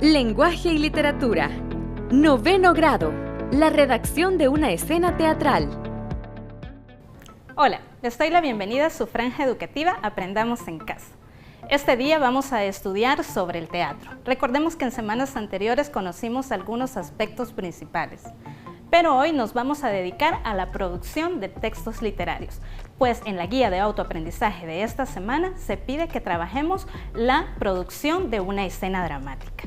Lenguaje y literatura. Noveno grado. La redacción de una escena teatral. Hola, les doy la bienvenida a su franja educativa Aprendamos en Casa. Este día vamos a estudiar sobre el teatro. Recordemos que en semanas anteriores conocimos algunos aspectos principales, pero hoy nos vamos a dedicar a la producción de textos literarios, pues en la guía de autoaprendizaje de esta semana se pide que trabajemos la producción de una escena dramática.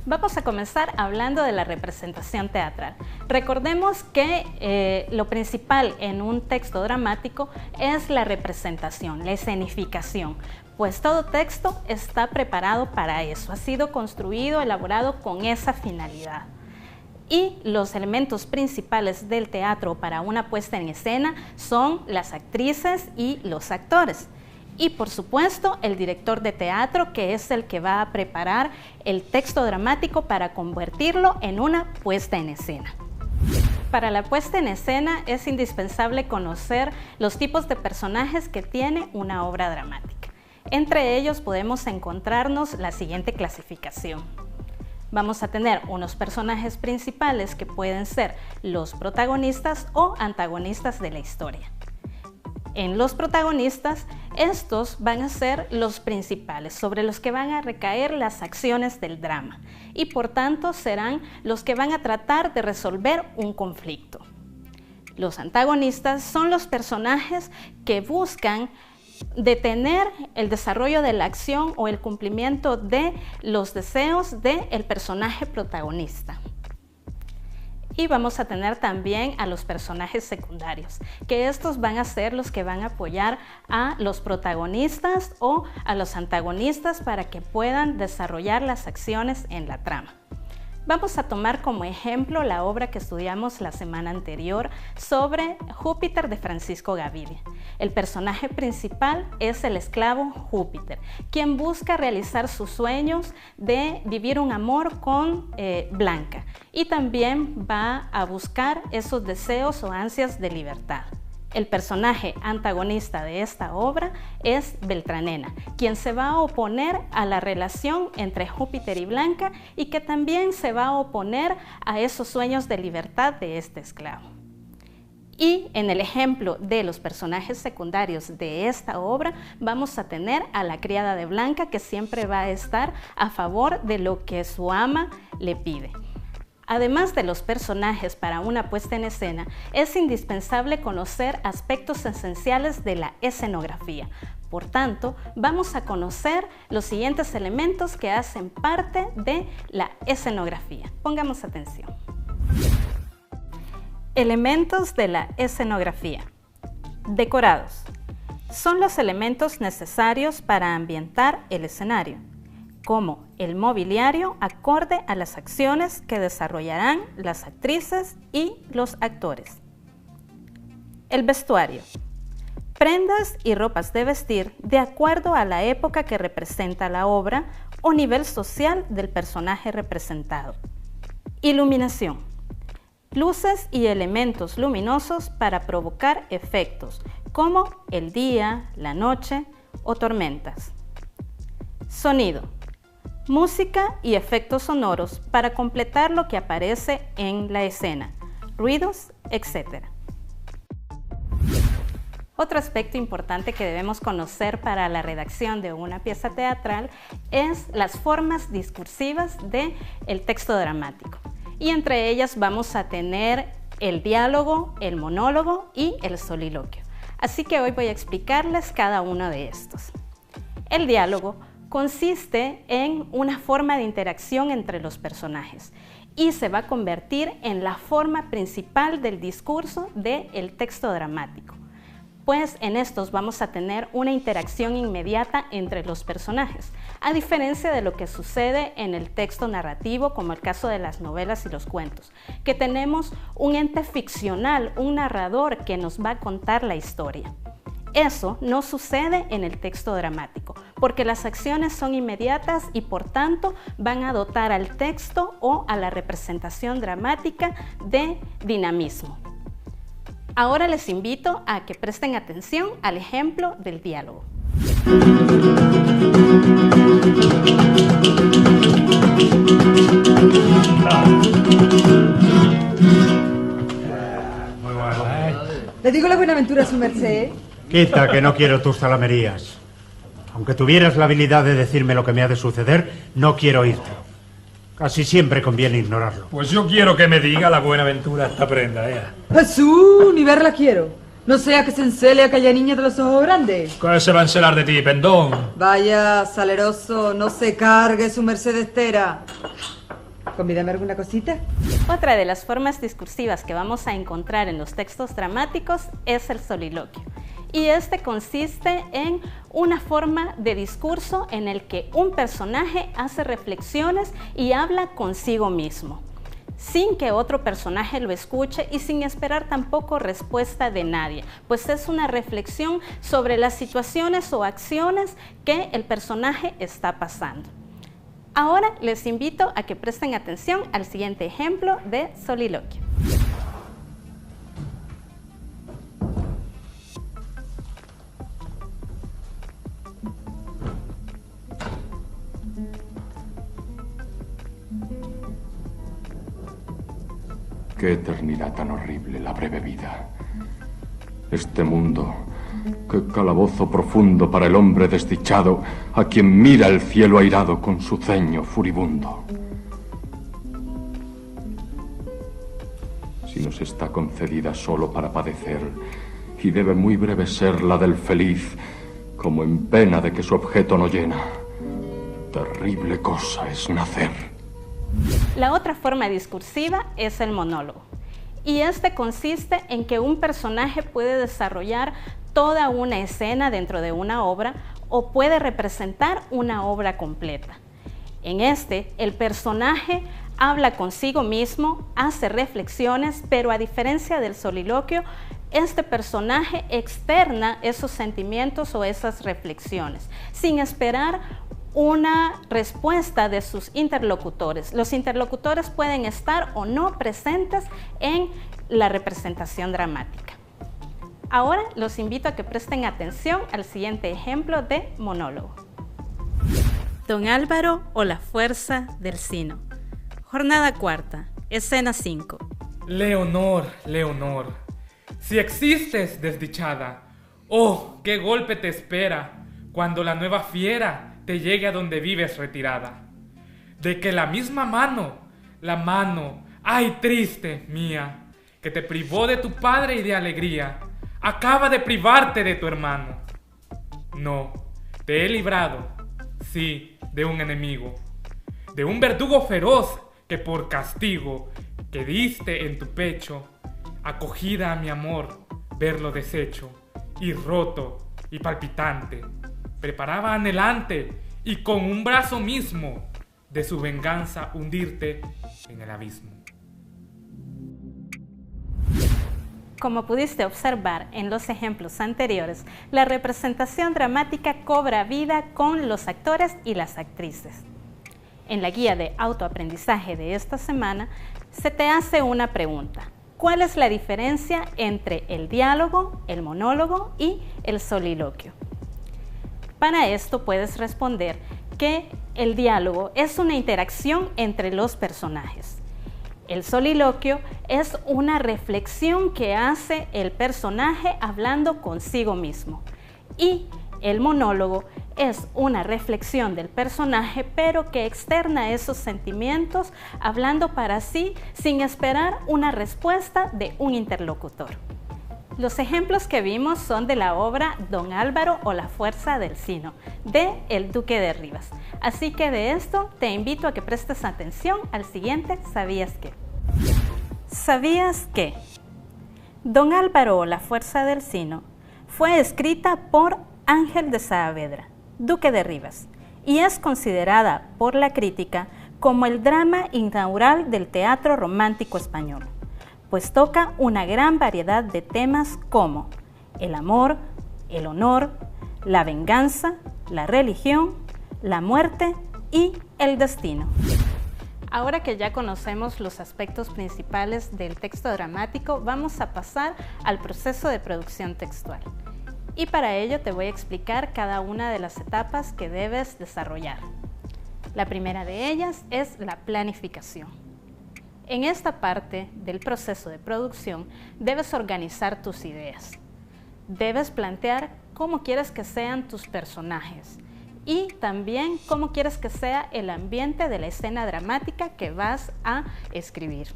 Vamos a comenzar hablando de la representación teatral. Recordemos que lo principal en un texto dramático es la representación, la escenificación, pues todo texto está preparado para eso, ha sido construido, elaborado con esa finalidad. Y los elementos principales del teatro para una puesta en escena son las actrices y los actores. Y por supuesto el director de teatro, que es el que va a preparar el texto dramático para convertirlo en una puesta en escena. Para la puesta en escena es indispensable conocer los tipos de personajes que tiene una obra dramática. Entre ellos podemos encontrarnos la siguiente clasificación. Vamos a tener unos personajes principales que pueden ser los protagonistas o antagonistas de la historia. En los protagonistas, estos van a ser los principales, sobre los que van a recaer las acciones del drama y por tanto serán los que van a tratar de resolver un conflicto. Los antagonistas son los personajes que buscan detener el desarrollo de la acción o el cumplimiento de los deseos del personaje protagonista. Y vamos a tener también a los personajes secundarios, que estos van a ser los que van a apoyar a los protagonistas o a los antagonistas para que puedan desarrollar las acciones en la trama. Vamos a tomar como ejemplo la obra que estudiamos la semana anterior sobre Júpiter de Francisco Gavidia. El personaje principal es el esclavo Júpiter, quien busca realizar sus sueños de vivir un amor con Blanca y también va a buscar esos deseos o ansias de libertad. El personaje antagonista de esta obra es Beltranena, quien se va a oponer a la relación entre Júpiter y Blanca y que también se va a oponer a esos sueños de libertad de este esclavo. Y en el ejemplo de los personajes secundarios de esta obra vamos a tener a la criada de Blanca, que siempre va a estar a favor de lo que su ama le pide. Además de los personajes para una puesta en escena, es indispensable conocer aspectos esenciales de la escenografía. Por tanto, vamos a conocer los siguientes elementos que hacen parte de la escenografía. Pongamos atención. Elementos de la escenografía. Decorados. Son los elementos necesarios para ambientar el escenario, como el mobiliario acorde a las acciones que desarrollarán las actrices y los actores. El vestuario. Prendas y ropas de vestir de acuerdo a la época que representa la obra o nivel social del personaje representado. Iluminación. Luces y elementos luminosos para provocar efectos como el día, la noche o tormentas. Sonido. Música y efectos sonoros para completar lo que aparece en la escena, ruidos, etc. Otro aspecto importante que debemos conocer para la redacción de una pieza teatral es las formas discursivas del texto dramático. Y entre ellas vamos a tener el diálogo, el monólogo y el soliloquio. Así que hoy voy a explicarles cada uno de estos. El diálogo consiste en una forma de interacción entre los personajes y se va a convertir en la forma principal del discurso del texto dramático, pues en estos vamos a tener una interacción inmediata entre los personajes, a diferencia de lo que sucede en el texto narrativo, como el caso de las novelas y los cuentos, que tenemos un ente ficcional, un narrador que nos va a contar la historia. Eso no sucede en el texto dramático, porque las acciones son inmediatas y por tanto van a dotar al texto o a la representación dramática de dinamismo. Ahora les invito a que presten atención al ejemplo del diálogo. Muy bueno, ¿eh? Le digo la buenaventura a su merced. Quita, que no quiero tus zalamerías. Aunque tuvieras la habilidad de decirme lo que me ha de suceder, no quiero oírte. Casi siempre conviene ignorarlo. Pues yo quiero que me diga la buenaventura esta prenda, Jesús, ni verla quiero. No sea que se encele aquella niña de los ojos grandes. ¿Qué se va a encelar de ti, pendón? Vaya, saleroso, no se cargue su merced estera. Convídame alguna cosita. Otra de las formas discursivas que vamos a encontrar en los textos dramáticos es el soliloquio. Y este consiste en una forma de discurso en el que un personaje hace reflexiones y habla consigo mismo, sin que otro personaje lo escuche y sin esperar tampoco respuesta de nadie, pues es una reflexión sobre las situaciones o acciones que el personaje está pasando. Ahora les invito a que presten atención al siguiente ejemplo de soliloquio. Qué eternidad tan horrible la breve vida. Este mundo, qué calabozo profundo para el hombre desdichado, a quien mira el cielo airado con su ceño furibundo. Si nos está concedida solo para padecer, y debe muy breve ser la del feliz, como en pena de que su objeto no llena, terrible cosa es nacer. La otra forma discursiva es el monólogo, y este consiste en que un personaje puede desarrollar toda una escena dentro de una obra o puede representar una obra completa. En este, el personaje habla consigo mismo, hace reflexiones, pero a diferencia del soliloquio, este personaje externa esos sentimientos o esas reflexiones, sin esperar una respuesta de sus interlocutores. Los interlocutores pueden estar o no presentes en la representación dramática. Ahora los invito a que presten atención al siguiente ejemplo de monólogo. Don Álvaro o la fuerza del sino. Jornada cuarta, escena 5. Leonor, Leonor, si existes desdichada, oh, qué golpe te espera cuando la nueva fiera te llegue a donde vives retirada. De que la misma mano, ay triste mía, que te privó de tu padre y de alegría, acaba de privarte de tu hermano. No, te he librado, sí, de un enemigo, de un verdugo feroz que por castigo que diste en tu pecho, acogida a mi amor, verlo deshecho, y roto y palpitante, preparaba anhelante y con un brazo mismo de su venganza hundirte en el abismo. Como pudiste observar en los ejemplos anteriores, la representación dramática cobra vida con los actores y las actrices. En la guía de autoaprendizaje de esta semana, se te hace una pregunta. ¿Cuál es la diferencia entre el diálogo, el monólogo y el soliloquio? Para esto puedes responder que el diálogo es una interacción entre los personajes. El soliloquio es una reflexión que hace el personaje hablando consigo mismo. Y el monólogo es una reflexión del personaje, pero que externa esos sentimientos hablando para sí sin esperar una respuesta de un interlocutor. Los ejemplos que vimos son de la obra Don Álvaro o la fuerza del sino, de El Duque de Rivas. Así que de esto te invito a que prestes atención al siguiente ¿Sabías qué? ¿Sabías qué? Don Álvaro o la fuerza del sino fue escrita por Ángel de Saavedra, Duque de Rivas, y es considerada por la crítica como el drama inaugural del teatro romántico español, pues toca una gran variedad de temas como el amor, el honor, la venganza, la religión, la muerte y el destino. Ahora que ya conocemos los aspectos principales del texto dramático, vamos a pasar al proceso de producción textual. y para ello te voy a explicar cada una de las etapas que debes desarrollar. La primera de ellas es la planificación. En esta parte del proceso de producción debes organizar tus ideas. Debes plantear cómo quieres que sean tus personajes y también cómo quieres que sea el ambiente de la escena dramática que vas a escribir.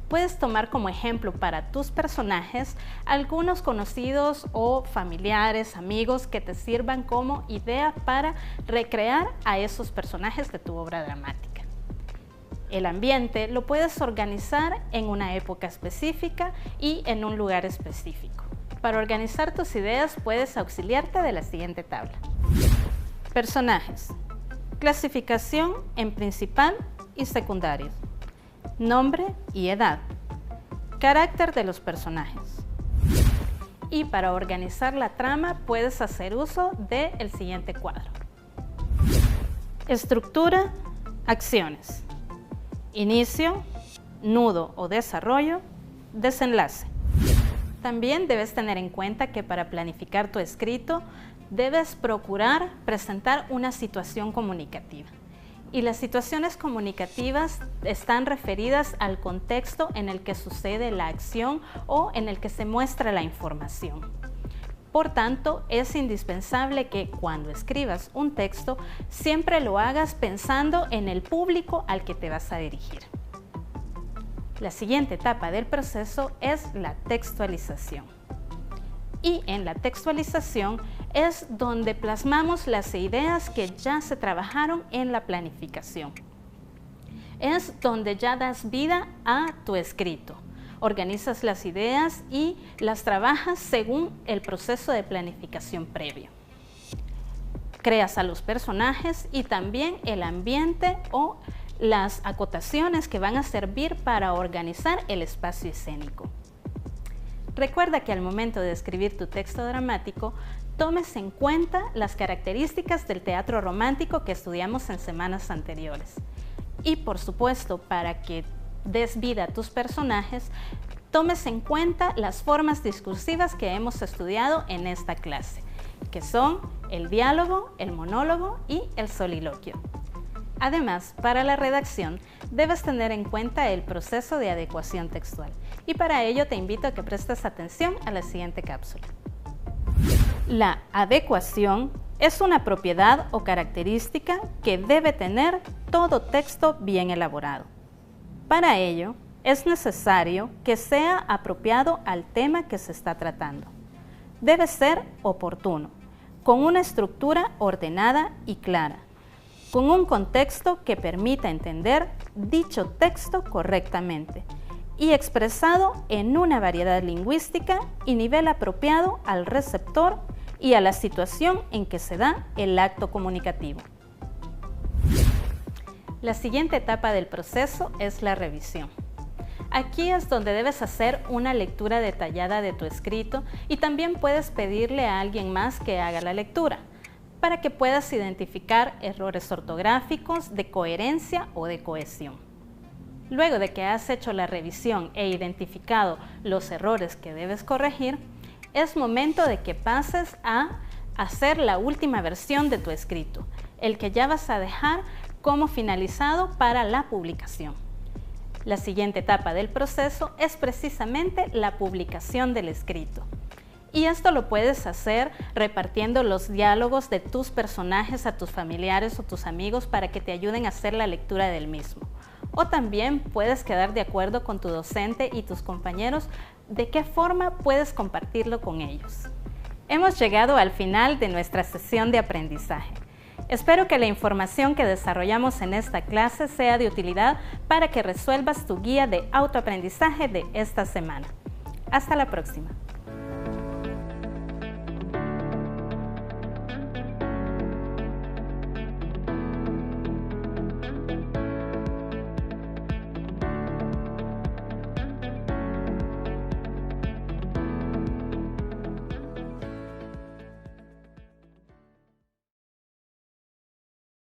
Puedes tomar como ejemplo para tus personajes algunos conocidos o familiares, amigos que te sirvan como idea para recrear a esos personajes de tu obra dramática. El ambiente lo puedes organizar en una época específica y en un lugar específico. Para organizar tus ideas puedes auxiliarte de la siguiente tabla. Personajes. Clasificación en principal y secundarios. Nombre y edad. Carácter de los personajes. Y para organizar la trama puedes hacer uso del siguiente cuadro. Estructura, acciones. Inicio, nudo o desarrollo, desenlace. También debes tener en cuenta que para planificar tu escrito debes procurar presentar una situación comunicativa. Y las situaciones comunicativas están referidas al contexto en el que sucede la acción o en el que se muestra la información. Por tanto, es indispensable que cuando escribas un texto siempre lo hagas pensando en el público al que te vas a dirigir. La siguiente etapa del proceso es la textualización. Y en la textualización es donde plasmamos las ideas que ya se trabajaron en la planificación. Es donde ya das vida a tu escrito. Organizas las ideas y las trabajas según el proceso de planificación previo. Creas a los personajes y también el ambiente o las acotaciones que van a servir para organizar el espacio escénico. Recuerda que al momento de escribir tu texto dramático, tomes en cuenta las características del teatro romántico que estudiamos en semanas anteriores. Y por supuesto, para que des vida a tus personajes, tomes en cuenta las formas discursivas que hemos estudiado en esta clase, que son el diálogo, el monólogo y el soliloquio. Además, para la redacción debes tener en cuenta el proceso de adecuación textual y para ello te invito a que prestes atención a la siguiente cápsula. La adecuación es una propiedad o característica que debe tener todo texto bien elaborado. Para ello, es necesario que sea apropiado al tema que se está tratando. Debe ser oportuno, con una estructura ordenada y clara, con un contexto que permita entender dicho texto correctamente y expresado en una variedad lingüística y nivel apropiado al receptor y a la situación en que se da el acto comunicativo. La siguiente etapa del proceso es la revisión. Aquí es donde debes hacer una lectura detallada de tu escrito y también puedes pedirle a alguien más que haga la lectura, para que puedas identificar errores ortográficos, de coherencia o de cohesión. Luego de que has hecho la revisión e identificado los errores que debes corregir, es momento de que pases a hacer la última versión de tu escrito, el que ya vas a dejar como finalizado para la publicación. La siguiente etapa del proceso es precisamente la publicación del escrito. Y esto lo puedes hacer repartiendo los diálogos de tus personajes a tus familiares o tus amigos para que te ayuden a hacer la lectura del mismo. O también puedes quedar de acuerdo con tu docente y tus compañeros de qué forma puedes compartirlo con ellos. Hemos llegado al final de nuestra sesión de aprendizaje. Espero que la información que desarrollamos en esta clase sea de utilidad para que resuelvas tu guía de autoaprendizaje de esta semana. Hasta la próxima.